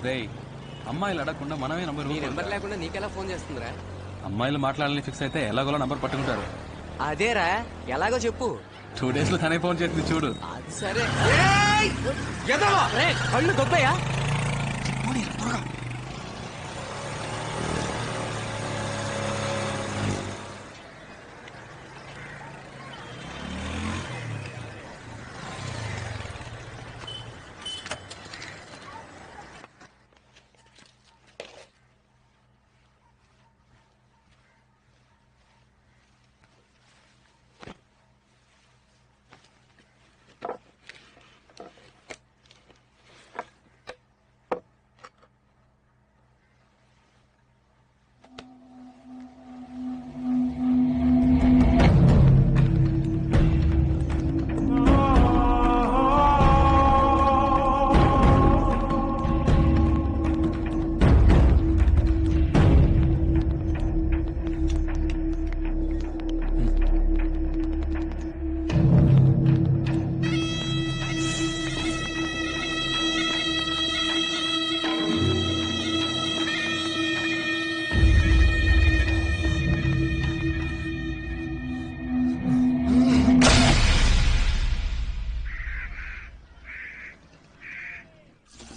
రేయ్ అమ్మాయిలు అడగకుండా మనమే నంబర్ నీ నెంబర్ లేకుండా నీకెలా ఫోన్ చేస్తుందిరా? అమ్మాయిలు మాట్లాడాలని ఫిక్స్ అయితే ఎలాగోలా నంబర్ పట్టుకుంటారు. అదేరా, ఎలాగో చెప్పు. 2 days లో తనే ఫోన్ చేస్తుంది చూడు. అది సరే. కళ్ళు దొబ్బయ్యా.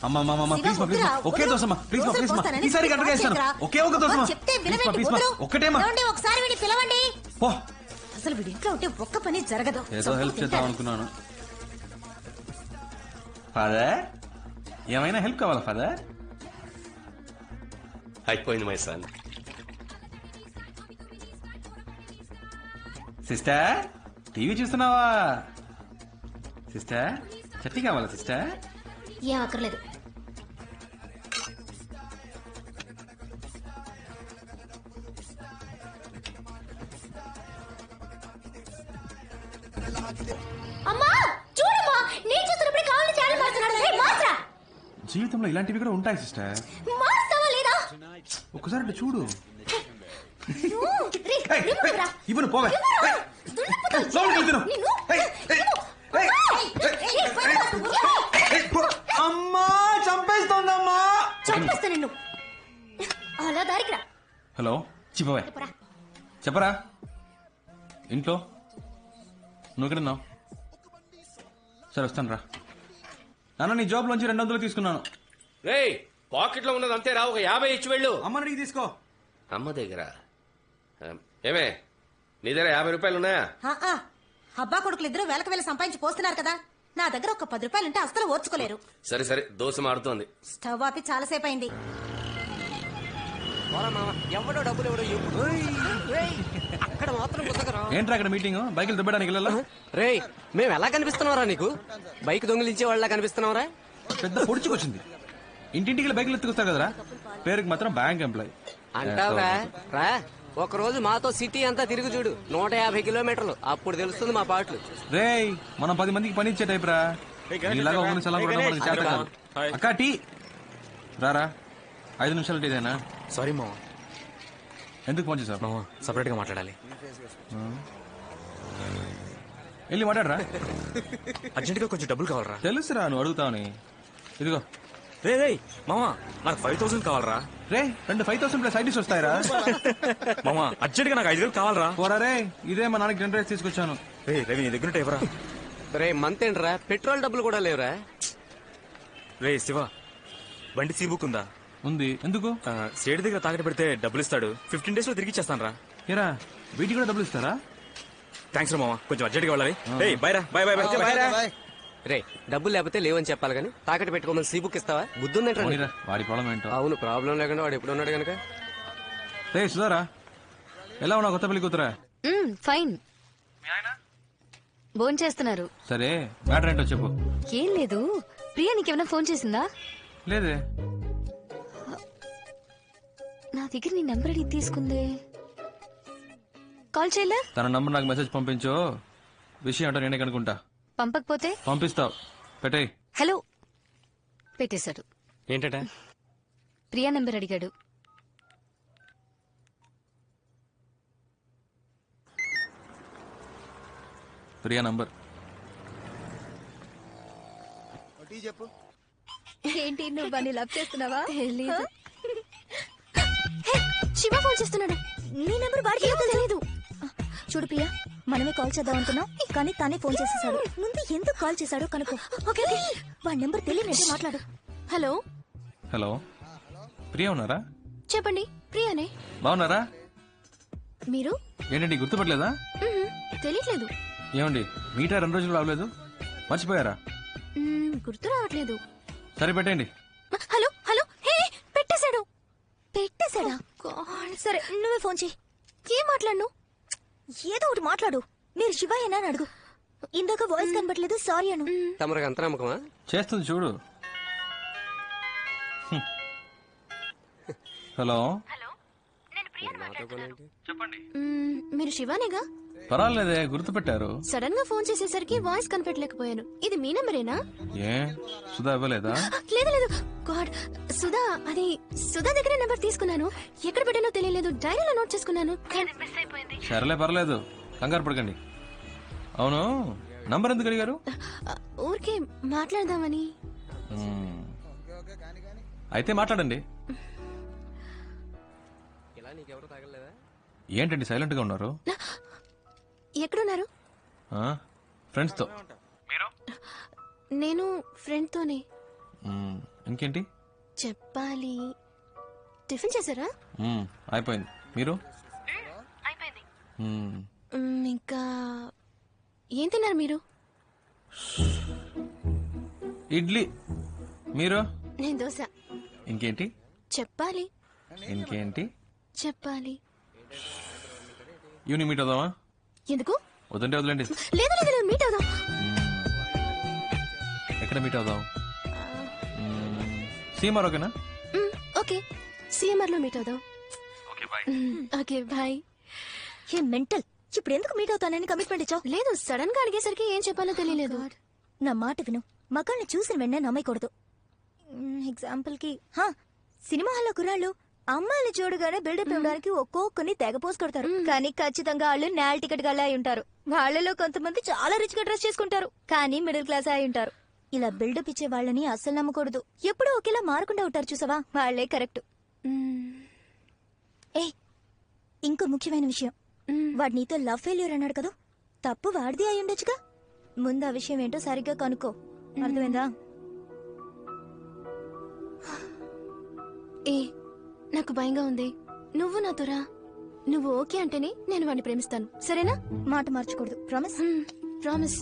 అమ్మా ప్లీజ్ మా ప్లీజ్ ఒకే దోసమ్మా ప్లీజ్ మా ప్లీజ్ మా ఈసారి గంటగా ఇస్తాను. ఒకే ఒక దోసమ్మా ప్లీజ్ మా ఒక్కటేమా. ఒకసారి వీడిని పిలవండి. పో. అసలు వీడి ఇంట్లో ఉంటే ఒక్క పని జరగదు. ఏదో హెల్ప్ చేద్దాం అనుకున్నాను. ఫాదర్ ఏమైనా హెల్ప్ కావాలా ఫాదర్? అయిపోయింది మై సన్. సిస్టర్ టీవీ చూస్తున్నావా? సిస్టర్ చట్నీ కావాలా సిస్టర్? ఏం అక్కర్లేదు. అమ్మా చూడమ్మా, నేను చూస్తున్నప్పుడు కావాలని ఛానల్ మార్చున్నాడు. మార్చరా. జీవితంలో ఇలాంటివి కూడా ఉంటాయి సిస్టర్. మార్చావా లేదా? ఒక్కసారి అటు చూడు. రిమూవ్ రా. ఇవ్వను పోవే. అమ్మా చంపేస్తోందమ్మా. చంపేస్తా నిన్ను. అలా దారికి రా. హలో చెప్పవే. చెప్పరా. ఇంట్లో నువ్వు ఎక్కడున్నావు? సరే వస్తాను రా. నాన్న నీ జాబ్ లోంచి 200 తీసుకున్నాను. రేయ్ పాకెట్ లో ఉన్నది అంతే రా, ఒక 50 ఇచ్చి వెళ్ళు. అమ్మ నీకు తీసుకో. అమ్మ దగ్గర ఏమే నీ దగ్గర 50 రూపాయలు ఉన్నాయా? అబ్బా కొడుకులు ఇద్దరు వేలకు వేల సంపాదించి పోస్తున్నారు కదా. నా దగ్గర ఒక 10 రూపాయలుంటే అస్సలు ఓర్చుకోలేరు. సరే సరే దోశ మాడుతోంది. స్టవ్ ఆపి చాలాసేపు అయింది. ఎవడో డబ్బులు ఎవడో అక్కడ మాత్రం కుదరరా. ఏంట్రా అక్కడ మీటింగ్? బైకులు దుబ్బడానికి వెళ్ళాలా? రేయ్ మేము ఎలా కనిపిస్తున్నావురా నీకు? బైక్ దొంగిలించే వాళ్ళ కనిపిస్తున్నావురా? పెద్ద పొడుచుకొచ్చింది. ఇంటింటికి బైకులు ఎత్తుకొస్తారు కదరా. పేరుకి మాత్రం బ్యాంక్ ఎంప్లాయ్ అంటావురా. రా ఒక రోజు మాతో సిటీ అంతా తిరిగి చూడు. 150 కిలోమీటర్లు. అప్పుడు తెలుస్తుంది మా పాటలు. రేయ్ మనం 10 మందికి పని ఇచ్చే టైప్ రా. ఇలాగా ఒక సలం కూడా మనకి చేత కాదు. అక్క టీ రారా. 5 నిమిషాలు టీదేనా? సారీ మామ. ఎందుకు ఫోన్ చేసావు? మామ సపరేట్ గా మాట్లాడాలి. వెళ్ళి మాట్లాడరా. అర్జెంట్ గా కొంచెం డబ్బులు కావాలరా. తెలుసురా నువ్వు అడుగుతావని. ఇదిగో. రే రే మామ నాకు 5000 కావాలరా. రే 5,000 ప్లస్ ఐడీస్ వస్తాయిరా. మామ అర్జెంట్ గా నాకు 5,000 కావాలరా. పోరా రే. ఇదే మా నాన్నకి 10 రైస్ తీసుకొచ్చాను. రే రవి నీ దగ్గర ఎవరా? రే మంత్ ఏంట్రా, పెట్రోల్ డబ్బులు కూడా లేవురా. రే శివ బండి సీ బుక్ ఉందా? ఉంది. ఎందుకు? స్టేట్ దగ్గర తాకట్టు పెడితే డబ్బులు ఇస్తాడు. 15 days లో తిరిగి ఇచ్చేస్తాను రా. ఏరా వీటికి కూడా డబ్బులు ఇస్తారా? థ్యాంక్స్ రా మామ, కొంచెం అర్జెంట్ గా వెళ్ళాలి. బై రా. By by by. రే డబ్బులు లేకపోతే లేవని చెప్పాలి కానీ తాకట్టు పెట్టుకోమని సీ బుక్ ఇస్తావా? బుద్ధుందంటే వాడి ప్రాబ్లం ఏంటో. అవును, ప్రాబ్లం లేకుండా వాడు ఎప్పుడు ఉన్నాడు కనుక. రే సుధారా ఎలా ఉన్నావు? కొత్త పెళ్లి కూతురా? ఫైన్. ఫోన్ చేస్తున్నారు. సరే మ్యాటర్ ఏంటో చెప్పు. ఏం లేదు, ప్రియా నీకేమైనా ఫోన్ చేసిందా? లేదే. నా దగ్గర నీ నెంబర్ అడిగి తీసుకుందే. కాల్ చేయలే? తన నంబర్ నాకు మెసేజ్ పంపించు. విషయం ఏంటో నేనే కనుకుంటా. పంపకపోతే పంపిస్తావు. పెట్టేయ్. హలో పెట్టేశాడు. ఏంటట? ప్రియా నెంబర్ అడిగాడు. ప్రియా నంబర్ చెప్పు. ఏంటి నువ్వు వాడిని లవ్ చేస్తున్నావా? తెలీదు. శివ ఫోన్ చేస్తున్నాడు. నీ నెంబర్ వాడికి తెలీదు. చూడు ప్రియా, మనమే కాల్ చేద్దాం అనుకున్నాం, కానీ తానే ఫోన్ చేసేసాడు. ముందు ఎందుకు కాల్ చేశాడో కనుక్కో. ఓకే వాడి నెంబర్ తెలియనంటే మాట్లాడు. హలో హలో, ప్రియా ఉన్నారా? చెప్పండి. ప్రియానే. బాగున్నారా? మీరు? ఏంటండి గుర్తుపట్టలేదా? తెలియట్లేదు. ఏమండి మీటా 2 రోజులు రావలేదు, మర్చిపోయారా? గుర్తు రావట్లేదు. సరే పెట్టండి. హలో హలో, హే పెట్టేశాడు. పెట్టేశాడా? సరే నువ్వే ఫోన్ చేయి. ఏం మాట్లాడు? ఏదో ఒకటి మాట్లాడు. మీరు శివయ్యనా అని అడుగు. ఇందాక వాయిస్ కనబట్లేదు, సారీ అను. తమరికి అంత నమ్మకమా? చేస్తుంది చూడు. హలో, మీరు శివానేగా? పర్వాలేదే, గుర్తుపెట్టారు. సడన్ గా ఫోన్ చేసేసరికి వాయిస్ కనిపెట్టలేకపోయాను. ఇది మీ నెంబరేనా? ఏ సుధా ఇవ్వలేదా? లేదు లేదు, గాడ్, సుధా, అది సుధా దగ్గర నెంబర్ తీసుకున్నాను. ఎక్కడ పెట్టానో తెలియలేదు, డైరీలో నోట్ చేసుకున్నాను. మిస్ అయిపోయింది. సరేలే పర్లేదు, కంగారు పడకండి. అవును, నంబర్ ఎందుకు అడిగారు? ఊరికే మాట్లాడదామని. అయితే మాట్లాడండి. ఇలా నీకెవరు తాగలేదా? ఏంటండి సైలెంట్ గా ఉన్నారు? ఎక్కడున్నారు? ఫ్రెండ్స్ తో. నేను ఫ్రెండ్ తోనే. ఇంకేంటి చెప్పాలి. టిఫిన్ చేశారా? అయిపోయింది. మీరు? అయిపోయింది. ఇంకా ఏం తిన్నారు మీరు? ఇడ్లీ. మీరు? నేను దోశ. ఇంకేంటి చెప్పాలి. ఇంకేంటి చెప్పాలి. ఈవినింగ్ మీట్ అవుదామా? ఎందుకు? వద్దంటే వదిలేండి. లేదు లేదు లేదు, మీట్ అవుదాం. ఎక్కడ మీట్ అవుదాం? సీమార్ ఓకేనా? ఓకే, సిఎంఆర్ లో మీట్ అవుదాం. Okay bye. ఏ మెంటల్, ఇప్పుడు ఎందుకు మీట్ అవుతానని కమిట్మెంట్ ఇచ్చావు? లేదు, సడన్ గా అడిగేసరికి ఏం చెప్పాలో తెలియలేదు. నా మాట విను, మగాళ్ళని చూసిన వెంటనే నమ్మకూడదు. ఎగ్జాంపుల్ కి సినిమా హాల్లో కుర్రాళ్ళు అమ్మాయిని చూడగానే బిల్డప్ ఇవ్వడానికి ఒక్కొక్కరిని తెగ పోసి కొడతారు. కానీ ఖచ్చితంగా వాళ్ళు నేల్ టికెట్ గల్లా అయి ఉంటారు. వాళ్ళలో కొంతమంది చాలా రిచ్ గా డ్రెస్ చేసుకుంటారు, కానీ మిడిల్ క్లాస్ అయి ఉంటారు. ఇలా బిల్డప్ ఇచ్చే వాళ్ళని అస్సలు నమ్మకూడదు. ఎప్పుడూ ఒకేలా మారకుండా ఉంటారు చూసావా, వాళ్లే కరెక్ట్. ఏ ఇంకో ముఖ్యమైన విషయం, వాడు నీతో లవ్ ఫెయిల్యూర్ అన్నాడు కదా, తప్పు వాడిది అయి ఉండొచ్చుగా. ముందు ఆ విషయం ఏంటో సరిగ్గా కనుక్కో, అర్థమైందా? ఏ నాకు భయంగా ఉంది, నువ్వు నాతో రా. నువ్వు ఓకే అంటేనే నేను వాడిని ప్రేమిస్తాను, సరేనా? మాట మార్చకూడదు, ప్రామిస్? ప్రామిస్.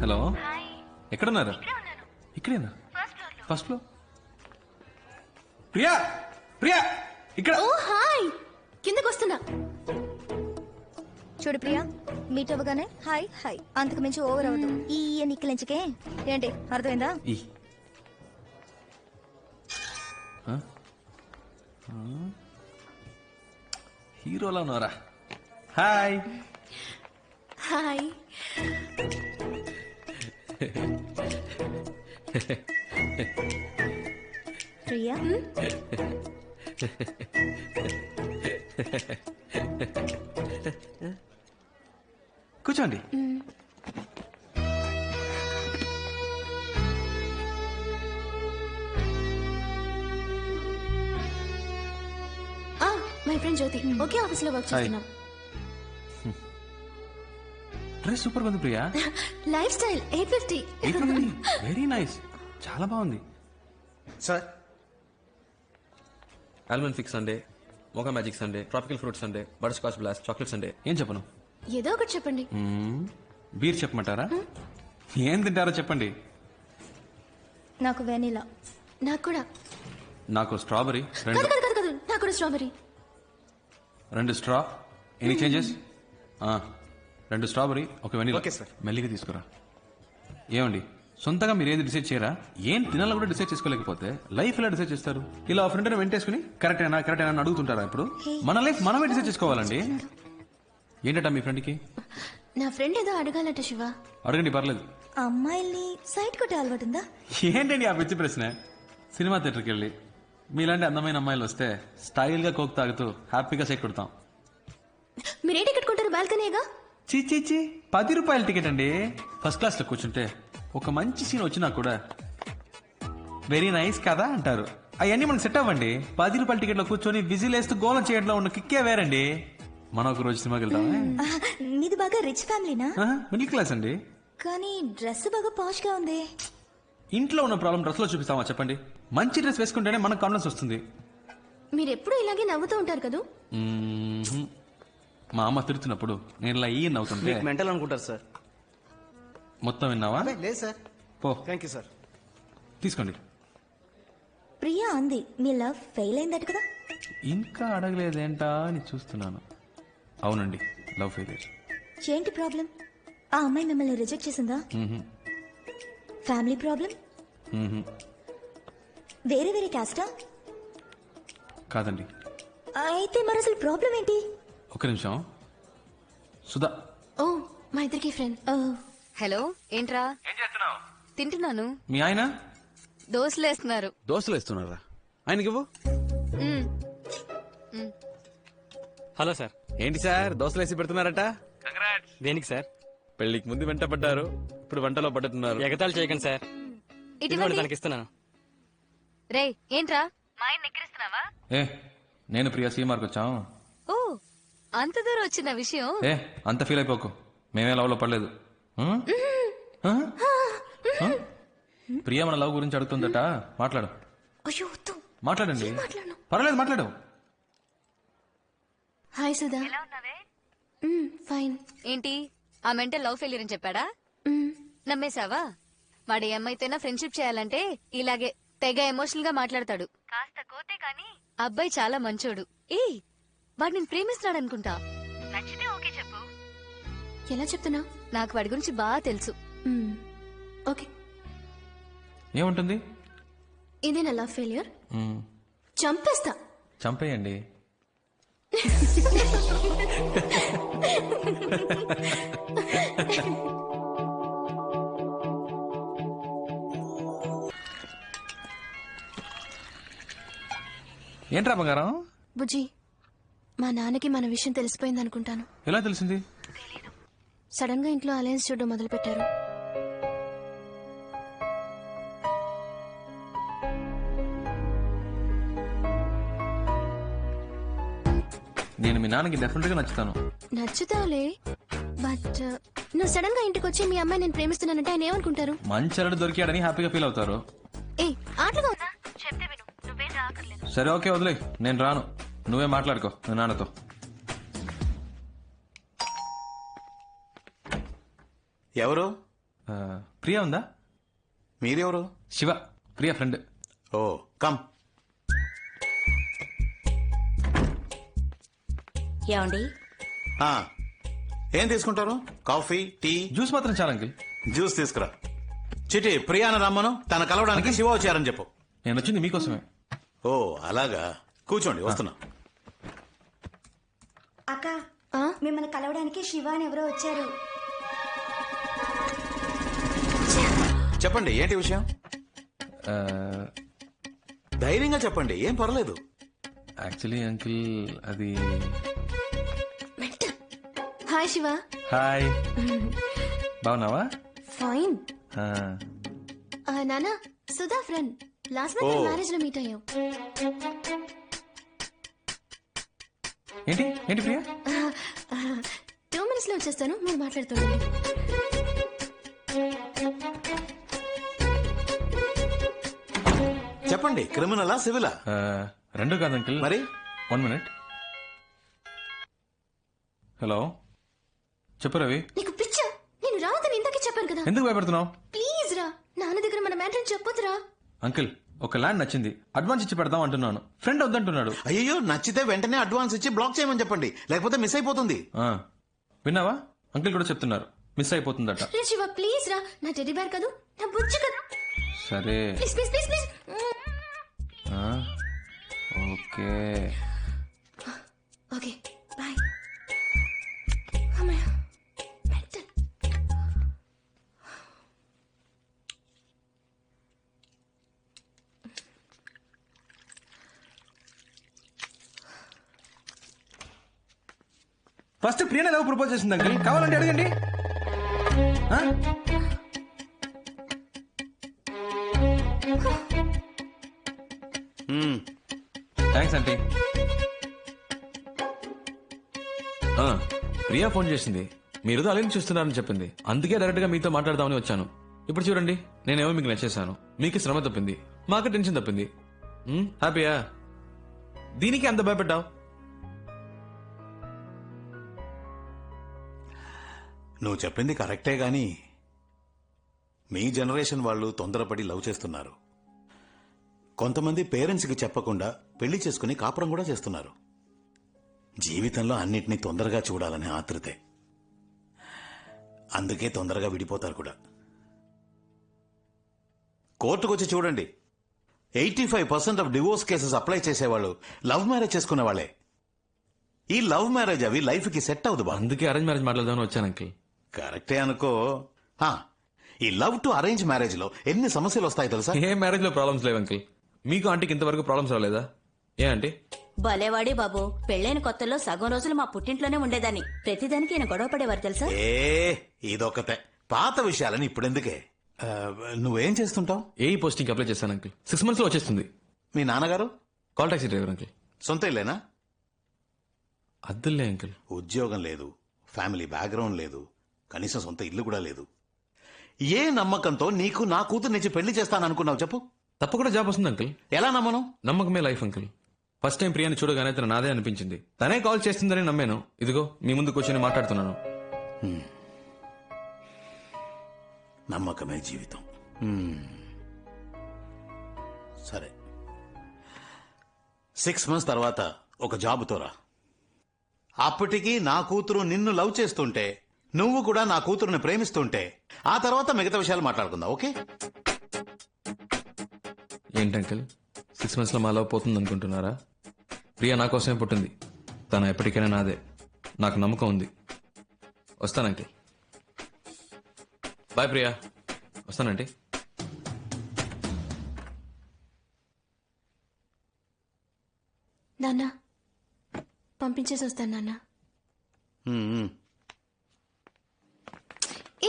హలో, ఎక్కడున్నారు? ఇక్కడేనా? First floor. ప్రియా, ప్రియా ఇక్కడ. ఓ హాయ్, కిందకు వస్తున్నా. చూడు ప్రియా, మీట్ అవ్వగానే హాయ్ హాయ్, అంతకు మించి ఓవర్ అవ్వదు. ఈ నిక్కలించకే ఏంటి, అర్థమైందా? హీరోలా ఉన్నారా? Hi hi. ప్రియా, కూర్చోండి. మై ఫ్రెండ్ జ్యోతి, ఒకే ఆఫీస్ లో వర్క్ చేస్తున్నాం. డ్రెస్ సూపర్ ఉంది Priya. Lifestyle 850. Very nice, చాలా బాగుంది. Sir, almond fix sundae, mocha magic sundae, tropical fruit sundae, butterscotch blast, chocolate sundae. ఏం చెప్పను? ఏదో ఒకటి చెప్పండి. బీర్ చెప్పమంటారా? ఏం తింటారో చెప్పండి. నాకు వెనిలా. నాకు కూడా. నాకు స్ట్రాబెరీ. కాదు కాదు కాదు కాదు, నాకు కూడా strawberry. 2 straw. Any changes? 2 strawberry, 1 vanilla. Okay sir. మెల్లిగా తీసుకురా. ఏమండి, సొంతంగా మీరు ఏది డిసైడ్ చేయరా? ఏం తినాలో కూడా డిసైడ్ చేసుకోలేకపోతే లైఫ్ ఎలా డిసైడ్ చేస్తారు? ఇలా ఫ్రెండ్ వెంటేసుకుని కరెక్ట్ అయినా అని అడుగుతుంటారా? ఇప్పుడు మన లైఫ్ మనమే డిసైడ్ చేసుకోవాలండి. ఏంటట మీ ఫ్రెండ్కి? నా ఫ్రెండ్ ఏదో అడగాలట శివ. అడగండి, పర్లేదు. అమ్మాయిల్ని సైట్ కొట్టే అలవాటు ఉందా? ఏంటండి ఆ పిచ్చి ప్రశ్న? సినిమా థియేటర్కి వెళ్ళి మీలాంటి అందమైన అమ్మాయిలు వస్తే స్టైల్గా కోక్ తాగుతూ హ్యాపీగా సైట్ కొడతాం. మీరే టికెట్ కొంటారు? బాల్కనీగా? చీ 10 రూపాయల టికెట్ అండి. ఫస్ట్ క్లాస్ లో కూర్చుంటే ఒక మంచి సీన్ వచ్చినా కూడా వెరీ నైస్ కదా అంటారు. అవన్నీ మనకు సెట్ అవ్వండి. 10 రూపాయల టికెట్ లో కూర్చొని విజిల్ వేస్తూ గోలం చేయడంలో ఉన్న కిక్కే వేరండి. మనం ఒక రోజు సినిమాకి వెళ్తామా? మీది బాగా రిచ్ ఫ్యామిలీనా? మిడిల్ క్లాస్ అండి. కానీ డ్రెస్ బాగా పాష్ గా ఉంది. ఇంట్లో ఉన్న ప్రాబ్లం డ్రెస్ లో చూపిస్తామా చెప్పండి? మంచి డ్రెస్ వేసుకుంటేనే మనకు కాన్ఫిడెన్స్ వస్తుంది. మీరు ఎప్పుడు ఇలాగే నవ్వుతూ ఉంటారు కదా? మా అమ్మ తిడుతున్నప్పుడు నేను ఇలా ఈ నవ్వుతుంటే మెంటల్ అనుకుంటారు సార్. మొత్తం విన్నావా? లేదు సార్. పో, థ్యాంక్ యూ సార్. తీసుకోండి. ప్రియా అంది మీ లవ్ ఫెయిల్ అయిందట కదా? ఇంకా అడగలేదేంటా అని చూస్తున్నాను. అవునండి, లవ్ ఫెయిలియర్. ఏంటి ప్రాబ్లం? ఆ అమ్మాయి మిమ్మల్ని రిజెక్ట్ చేసిందా? Family problem? వేరే వేరే క్యాస్టా? కాదండి. అయితే మరి అసలు ప్రాబ్లం ఏంటి? ఒక నిమిషం. సుధా. ఓ, మా ఇద్దరికి ఫ్రెండ్. హలో, ఏంట్రా? తింటున్నాను. మీ ఆయన దోశలు వేస్తున్నారు. దోశలు వేస్తున్నారా? ఆయనకి ఇవ్వు. Hello sir. ఏంటి సార్ దోశలు వేసి పెడుతున్నారట? దేనికి సార్? పెళ్లికి ముందు వెంట పడ్డారు, ఇప్పుడు వంటలో పడ్డట్టున్నారు. ఎగతాళి చేయకండి సార్. ఇటువంటి తనకి ఇస్తున్నాను. రే, ఏంట్రా మా ఆయన ఎక్కిరిస్తున్నావా? ఏ నేను ప్రియా సీమార్కి వచ్చాం. ఓ, అంత దూరం వచ్చిన విషయం. ఏ అంత ఫీల్ అయిపోకు, మేమే లవ్ లో పడలేదు. ప్రియా మన లవ్ గురించి అడుగుతుందట. మాట్లాడు. అయ్యో వద్దు. మాట్లాడండి. పర్వాలేదు, మాట్లాడు. హాయ్ సుధా. ఫైన్. ఏంటి ఆ మెంటల్ లవ్ ఫెయిలియర్ అని చెప్పాడా? నమ్మేశావా? వాడు ఏమైతేనా ఫ్రెండ్షిప్ చేయాలంటే ఇలాగే తెగ ఎమోషనల్ గా మాట్లాడతాడు. కాస్త కోతే కానీ అబ్బాయి చాలా మంచోడు. ఏ వాడు నేను ప్రేమిస్తున్నాడు అనుకుంటా. నచ్చితే ఓకే చెప్పు. ఎలా చెప్తున్నా? నాకు వాడి గురించి బాగా తెలుసు. ఓకే. ఏముంటుంది? ఇదే నా లవ్ ఫెయిలియర్. చంపేస్తా. చంపేయండి. ఏంట్రా బంగారం? బుజ్జి, మా నాన్నకి మన విషయం తెలిసిపోయింది అనుకుంటాను. ఎలా తెలిసింది? సడన్ గా ఇంట్లో అలయన్స్ చూడడం మొదలు పెట్టారు. నేను మీ నాన్నకి డెఫినెట్ గా నచ్చుతాను. నచ్చుతావులే, బట్ నువ్వు సడన్ గా ఇంటికి వచ్చి మీ అమ్మాయి నేను ప్రేమిస్తున్నానంటే ఆయన ఏమనుకుంటారు? మంచి అల్లుడు దొరికాడని హ్యాపీగా ఫీల్ అవుతారు. ఏ ఆటలుగా ఉందా? చెప్తే విను, నువ్వేం రాకర్లేదు. సరే ఓకే, వదిలే, నేను రాను. నువ్వే మాట్లాడుకో మీ నాన్నతో. ఎవరు? ప్రియా ఉందా? మీరెవరు? Shiva, Priya friend. Oh come. ఏమండి? ఏం తీసుకుంటారు? Coffee, tea? జ్యూస్ మాత్రం చాలా అంకిల్. జ్యూస్ తీసుకురా. చిటి ప్రియాను రమ్మను, తన కలవడానికి శివ వచ్చారని చెప్పు. నేను వచ్చింది మీకోసమే. ఓ అలాగా, కూర్చోండి, వస్తున్నా. అక్క, మిమ్మల్ని కలవడానికి శివ అని ఎవరో వచ్చారు. చెప్పండి, ఏంటి విషయం? ధైర్యంగా చెప్పండి, ఏం పర్లేదు. యాక్చువల్లీ అంకిల్ అది. హాయ్ శివ. హాయ్, బాగున్నావా? ఫైన్. నానా, Sudha friend. Last month marriage లో మీట్ అయ్యాం. ఏంటి ఏంటి ప్రియా? 2 minutes లో వచ్చేస్తాను, మీరు మాట్లాడుతుండండి. చెప్పండి, క్రిమినలా సివిలా? రెండు కాదు అంకిల్. మరి 1 minute. హలో, చెప్పు రవి. నీకు పిచ్చా? నేను రావద్దని ఇందాకే చెప్పాను కదా. ఎందుకు భయపడుతున్నావు? ప్లీజ్ రా, నాన్న దగ్గర మన మ్యాటర్ చెప్పొద్దురా. అంకిల్, ఒక ల్యాండ్ నచ్చింది, అడ్వాన్స్ ఇచ్చి పెడదాం అంటున్నాను. ఫ్రెండ్ వద్దంటున్నాడు. అయ్యో, నచ్చితే వెంటనే అడ్వాన్స్ ఇచ్చి బ్లాక్ చేయమని చెప్పండి, లేకపోతే మిస్ అయిపోతుంది. విన్నావా? అంకిల్ కూడా చెప్తున్నారు. మిస్ అయిపోతుందట. రే శివ ప్లీజ్ రా, నా టెడ్డీ బేర్ కాదు, నా బుజ్జి కదా. సరే ప్లీజ్ ప్లీజ్ ప్లీజ్ ప్లీజ్. ఆ, ఓకే. Okay bye. అమ్మయ్య మెంటల్. ఫస్ట్ ప్రియన లవ్ ప్రపోజ్ చేసింది అంకుల్, కావాలంటే అడగండి. ఆ? Thanks aunty. ప్రియా ఫోన్ చేసింది, మీరు అలెన్ చూస్తున్నారని చెప్పింది. అందుకే డైరెక్ట్ గా మీతో మాట్లాడదామని వచ్చాను. ఇప్పుడు చూడండి, నేనేమో మీకు నచ్చేసాను, మీకు శ్రమ తప్పింది, మాకు టెన్షన్ తప్పింది. హ్యాపీయా? దీనికి అంత భయపడ్డావు? నువ్వు చెప్పింది కరెక్టే గాని మీ జనరేషన్ వాళ్ళు తొందరపడి లవ్ చేస్తున్నారు. కొంతమంది పేరెంట్స్కి చెప్పకుండా పెళ్లి చేసుకుని కాపురం కూడా చేస్తున్నారు. జీవితంలో అన్నిటినీ తొందరగా చూడాలనే ఆతృతే. అందుకే తొందరగా విడిపోతారు కూడా. కోర్టుకొచ్చి చూడండి, 85% ఆఫ్ డివోర్స్ కేసెస్ అప్లై చేసేవాళ్ళు లవ్ మ్యారేజ్ చేసుకునే వాళ్ళే. ఈ లవ్ మ్యారేజ్ అవి లైఫ్ కి సెట్ అవ్వదు బా. అందుకే అరేంజ్ మ్యారేజ్ మాట్లాడదామని వచ్చాను అంకిల్. కరెక్టే అనుకో. ఈ లవ్ టు అరేంజ్ మ్యారేజ్ లో ఎన్ని సమస్యలు వస్తాయి తెలుసా? ఏ మ్యారేజ్ లో ప్రాబ్లమ్స్ లేవు అంకిల్. మీకు ఆంటీకి ఇంతవరకు ప్రాబ్లమ్స్ రాలేదా? ఏ ఆంటీ? భలేవాడి బాబు, పెళ్ళైన కొత్తలో సగం రోజులు మా పుట్టింట్లోనే ఉండేదాన్ని. ప్రతిదానికి ఈయన గొడవ పడేవారు తెలుసా? ఇదొకతే. పాత విషయాలని ఇప్పుడెందుకే? నువ్వేం చేస్తుంటావు? ఏ పోస్టింగ్ అప్లై చేశాను అంకిల్. 6 months లో వచ్చేస్తుంది. మీ నాన్నగారు కాల్ టాక్సీ డ్రైవర్ అంకిల్. సొంత ఇల్లేనా? అద్దులే అంకిల్. ఉద్యోగం లేదు, ఫ్యామిలీ బ్యాక్గ్రౌండ్ లేదు, కనీసం సొంత ఇల్లు కూడా లేదు. ఏ నమ్మకంతో నీకు నా కూతురు నుంచి పెళ్లి చేస్తాననుకున్నావు చెప్పు? తప్పకుండా జాబ్ వస్తుంది అంకిల్. ఎలా నమ్మను? నమ్మకమే లైఫ్ అంకిల్. ఫస్ట్ టైం ప్రియాని చూడగానే తన నాదే అనిపించింది. తనే కాల్ చేస్తుందని నమ్మాను. ఇదిగో మీ ముందు కూర్చొని మాట్లాడుతున్నాను. నమ్మకమే జీవితం. సరే, 6 months తర్వాత ఒక జాబుతో రా. అప్పటికి నా కూతురు నిన్ను లవ్ చేస్తుంటే, నువ్వు కూడా నా కూతురుని ప్రేమిస్తుంటే, ఆ తర్వాత మిగతా విషయాలు మాట్లాడుకుందాం. ఓకే? ఏంటి అంకిల్, 6 months లో మా లవ్ పోతుంది అనుకుంటున్నారా? ప్రియా నా కోసమే పుట్టింది. తను ఎప్పటికైనా నాదే. నాకు నమ్మకం ఉంది. వస్తాను అంకిల్. బాయ్ ప్రియా. వస్తానంటీ. నాన్న పంపించేసి వస్తాను నాన్న.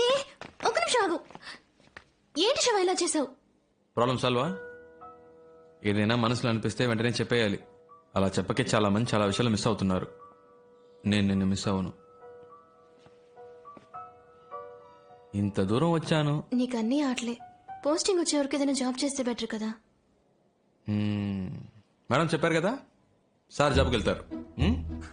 ఏ ఒక నిమిషం ఆగు. ఏంటి శివ ఇలా చేసావు? ప్రాబ్లం సాల్వా? ఏదైనా మనసులో అనిపిస్తే వెంటనే చెప్పేయాలి. అలా చెప్పకే చాలా మంది చాలా విషయాలు మిస్ అవుతున్నారు. నేను నిన్ను మిస్ అవ్వను. ఇంత దూరం వచ్చాను. నీకు అన్నీ ఆటలే. పోస్టింగ్ వచ్చే వరకు ఏదైనా జాబ్ చేస్తే బెటర్ కదా. మేడం చెప్పారు కదా, సార్ జాబ్కి వెళ్తారు.